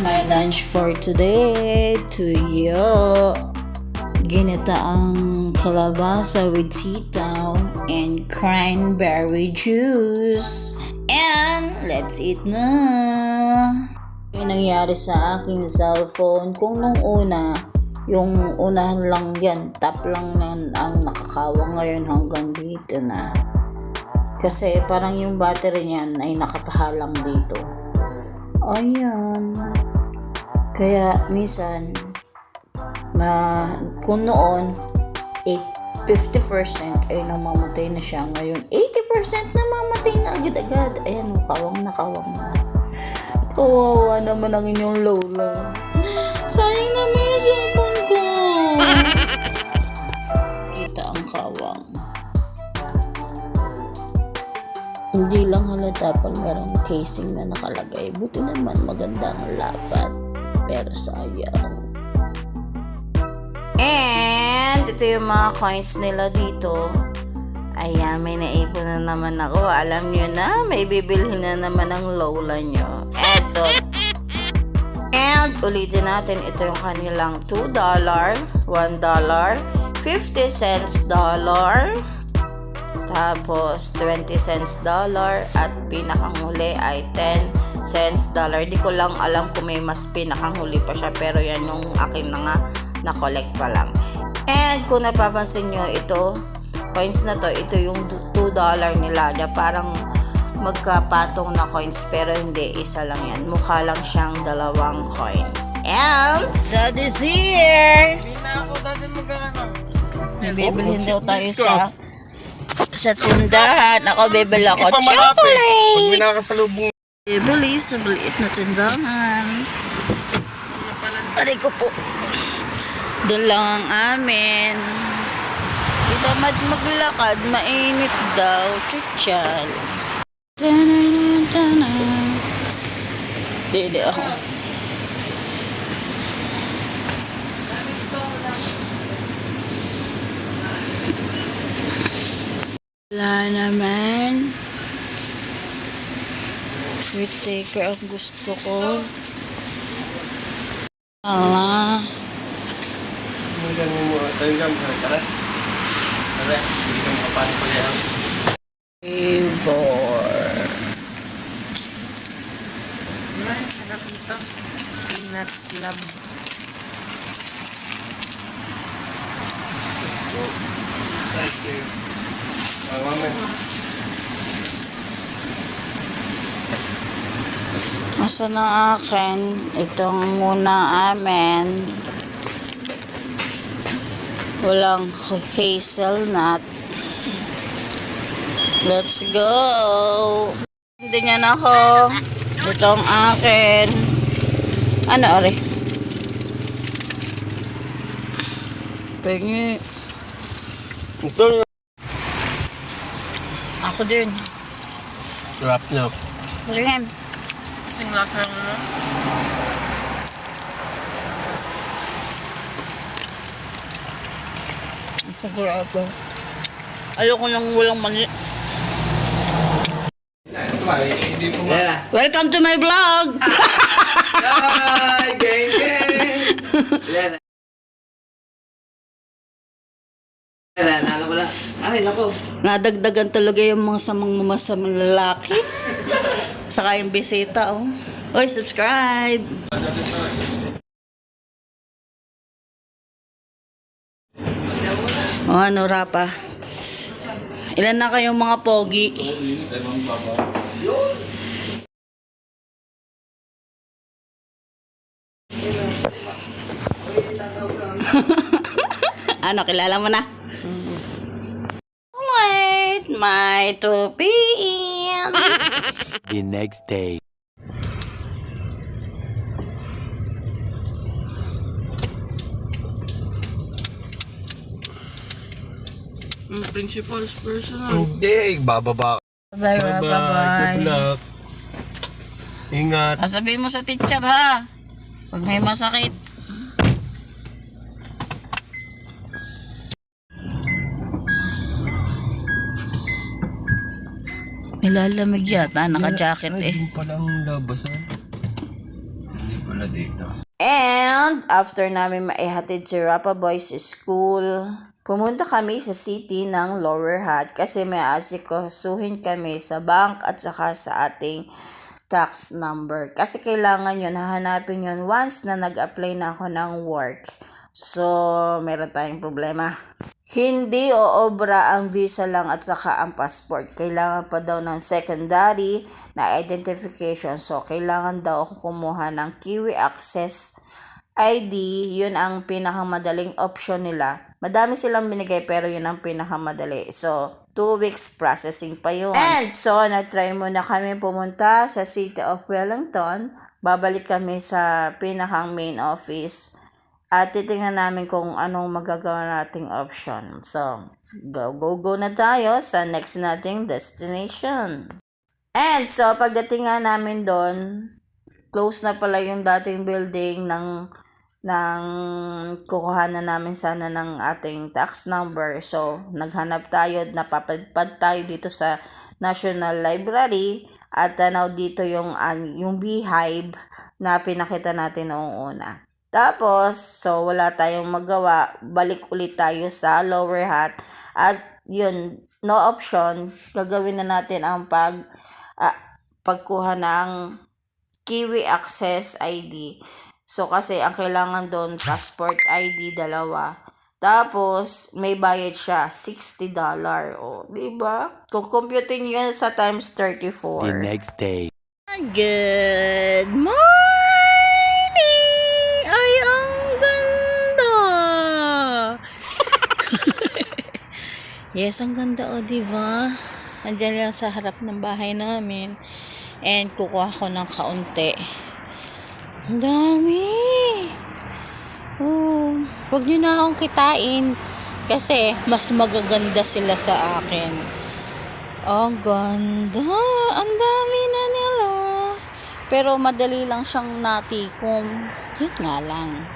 my lunch for today. Tuyo. Ginataang kalabasa with sitaw and cranberry juice. And let's eat na. Yung nangyari sa aking cellphone, kung nung una, yung unahan lang yan, tap lang ang nakakawang, ngayon hanggang dito na. Kasi parang yung battery niyan ay nakapahalang dito. Ayan. Kaya minsan, na kung noon 50% ay namamatay na siya, ngayon 80% namamatay na agad-agad. Ayan, kawang na. Kawawa naman ang inyong lola. Sayang naman yung cellphone ko. Kita ang kawang. Hindi lang halata pag merong casing na nakalagay. Buti naman magandang lapat. Pero sayang. And ito yung mga coins nila dito. Ayan, may naipon na naman ako. Alam nyo na, may bibilhin na naman ang lola nyo. And ulitin natin, ito yung kanilang $2, $1, 50 cents dollar, tapos 20 cents dollar, at pinakang huli ay 10 cents dollar. Di ko lang alam kung may mas pinakang huli pa siya, pero yan yung akin na nga na-collect pa lang. And kung napapansin nyo, ito coins na to, ito yung $2 nila na parang magkapatong na coins, pero hindi, isa lang yan. Mukha lang siyang dalawang coins. And that is here. Bibilhin daw tayo sa tindahan. Ako bibili ako chocolate. Pag minakasalubong. Bibili sa maliit na tindahan. Aray ko po. Doon lang ang amin. Di tamad maglakad, mainit daw. Chuchal. Dili ako. Wala naman. Sweet taker ang gusto ko. Ala. Flavor. Peanut slab. Asa na akin? Itong muna amin. Walang hazelnut. Let's go. Hindi niya na ako. Itong akin. Ano ori? Pengi. Ito. Ako din. Wrap na. Ringen. Tingnan lang mo. Sigurado. Ayoko nang walang mali. Welcome to my vlog! Hi! Gang! Nalo ko na. Ay, nako. Nadagdagan talaga yung mga masamang lalaki. Saka yung bisita, oh. Oy, subscribe! O ano, Rapa? Ilan na kayong mga pogi? Ano, kilala mo na? Wait, may tupiin. The next day. Principal's personal. Hindi, bababa. Bye, bye. Good luck. Ingat. Sabihin mo sa teacher, ha? Pag may masakit. Nilalamig yata, naka-jacket eh. Hindi pala ang labasan. Hindi pala. muna dito. And after namin maihatid si Rapa Boy sa school, pumunta kami sa city ng Lower Hutt kasi may asikasuhin kami sa bank at saka sa ating tax number. Kasi kailangan yun, hahanapin yun once na nag-apply na ako ng work. So, meron tayong problema. Hindi oobra ang visa lang at saka ang passport. Kailangan pa daw ng secondary na identification. So, kailangan daw ako kumuha ng Kiwi Access ID. Yun ang pinakamadaling option nila. Madami silang binigay pero yun ang pinakamadali. So, 2 weeks processing pa yun. And so, nag-try muna kami pumunta sa City of Wellington. Babalik kami sa pinakang main office. At titingnan namin kung anong magagawa nating option. So, go na tayo sa next nating destination. And so, pagdating nga namin doon, close na pala yung dating building ng kukuhanan namin sana ng ating tax number. So, naghanap tayo, napapadpad tayo dito sa National Library at tanaw dito yung beehive na pinakita natin noong una. Tapos, so wala tayong magawa, balik ulit tayo sa Lower Hutt at yun, no option, gagawin na natin ang pagkuha ng Kiwi Access ID. So, kasi ang kailangan doon, passport ID, 2. Tapos, may bayad siya, $60. O, diba? Kung computin yun sa times 34. The next day. Good morning! Ay, ang ganda! Yes, ang ganda diba? Andiyan lang sa harap ng bahay namin. And kukuha ko ng kaunti. Ang dami! Oh, huwag nyo na akong kitain kasi mas magaganda sila sa akin. Ang ganda! Ang dami na nila! Pero madali lang siyang natikom. Yun nga lang.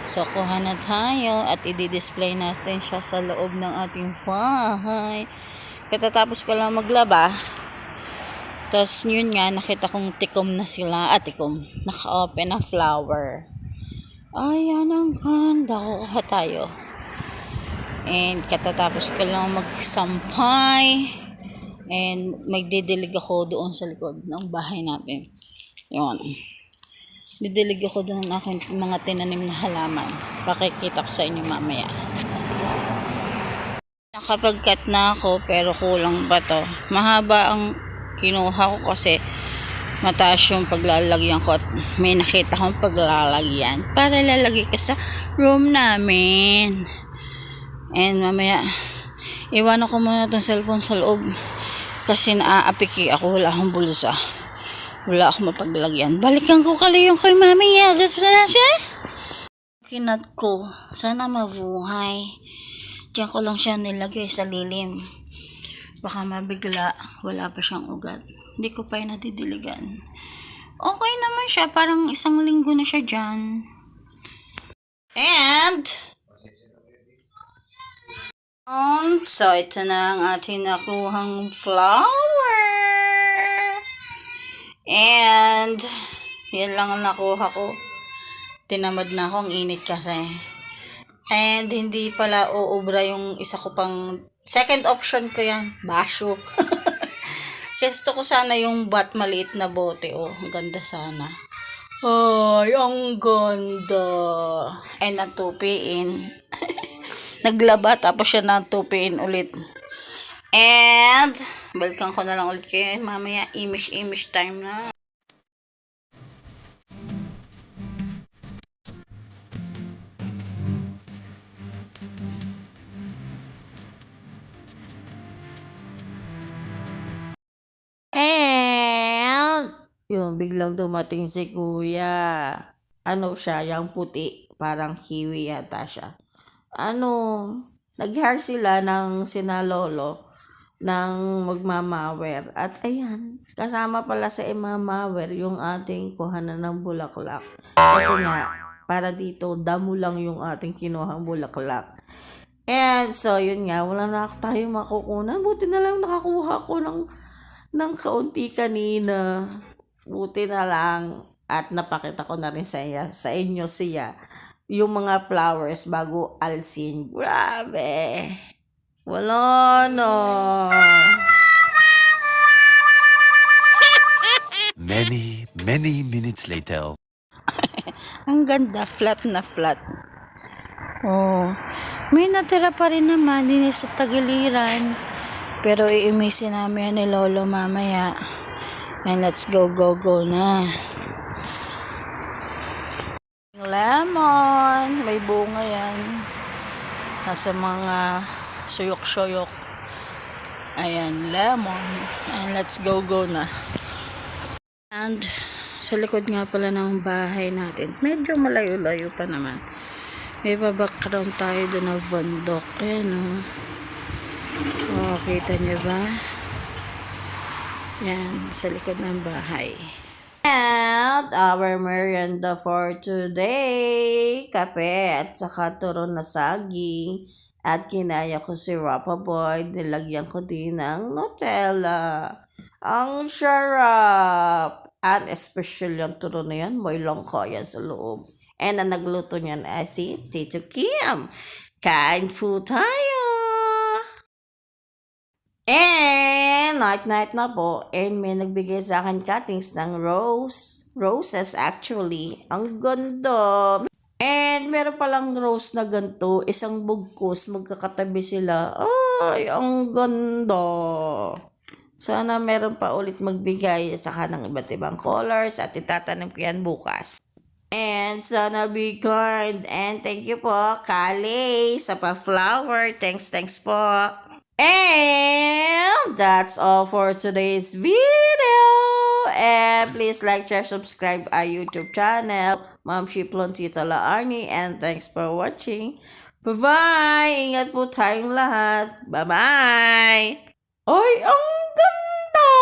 So, kuha na tayo at i-display natin siya sa loob ng ating bahay. Katatapos ko lang maglaba. Tapos yun nga, nakita kong tikom na sila. Naka-open ang flower. Ayan, ang ganda. Kuha tayo. And katatapos ko lang magsampay. And magdidilig ako doon sa likod ng bahay natin. Yun. Didilig ako doon ng aking mga tinanim na halaman. Pakikita ko sa inyo mamaya. Nakapag-cut na ako pero kulang pa to. Mahaba ang kinuha ko kasi mataas yung paglalagyan ko at may nakita akong paglalagyan para lalagay ko sa room namin. And mamaya iwanan ko muna itong cellphone sa loob kasi naaapiki ako, wala akong bulsa, wala akong mapaglagyan. Balikan ko kali yung kay mami. Yes, na siya. Kinat ko, sana mabuhay. Diyan ko lang siya nilagay sa lilim. Baka mabigla, wala pa siyang ugat. Hindi ko pa yung nadidiligan. Okay naman siya, parang 1 linggo na siya dyan. And so ito na ang ating nakuhang flower. And yan lang ang nakuha ko. Tinamad na ako, ang init kasi. And hindi pala uubra yung isa ko pang second option ko yan, basyo. Gusto ko sana yung maliit na bote. Oh, ang ganda sana. Ay, ang ganda. Ay, natupiin. Naglaba, tapos siya natupiin ulit. And, balikan ko na lang ulit kayo. Mamaya, imish time na. And, yun, biglang dumating si kuya. Ano siya, yung puti. Parang kiwi yata siya. Nag-hire sila ng sinalolo ng magmamawer. At ayan, kasama pala sa imamawer yung ating kuhanan ng bulaklak. Kasi nga, para dito, damo lang yung ating kinuhang bulaklak. And so, yun nga, wala na tayong makukunan. Buti na lang nakakuha ko ng kaunti kanina. Buti na lang. At napakita ko na rin sa inyo siya. Yung mga flowers bago alsin. Grabe. Wala na. Many minutes later. Ang ganda, flat na flat. Oh, may natira pa rin naman din sa tagiliran. Pero iimisin namin ni Lolo mamaya. And let's go na. Lemon, may bunga yan. Nasa mga suyok-suyok. Ayan, lemon. And let's go na. And sa likod nga pala ng bahay natin, medyo malayo-layo pa naman. May background tayo doon na bundok. Ayan o. Oh, kita niyo ba? Yan, sa likod ng bahay. And our merienda for today, kape at saka turon na saging. At kinaya ko si Rapa Boy, nilagyan ko din ng Nutella. Ang sarap! At especially yung turon na yan, may langka yan sa loob. And ang nagluto niyan ay si Tito Kim. Kain po tayo! And night na po. And may nagbigay sa akin cuttings ng roses actually. Ang ganda. And meron palang rose na ganito. Isang bugkos. Magkakatabi sila. Ay, ang ganda. Sana meron pa ulit magbigay sa kanang iba't ibang colors. At itatanim ko yan bukas. And sana be kind. And thank you po, Kali, sa pa-flower. Thanks po. And that's all for today's video. And please like, share, subscribe our YouTube channel, Ma'am Shiplon Tita La Arnie. And thanks for watching. Bye-bye! Ingat po tayong lahat. Bye-bye! Ay, ang ganda!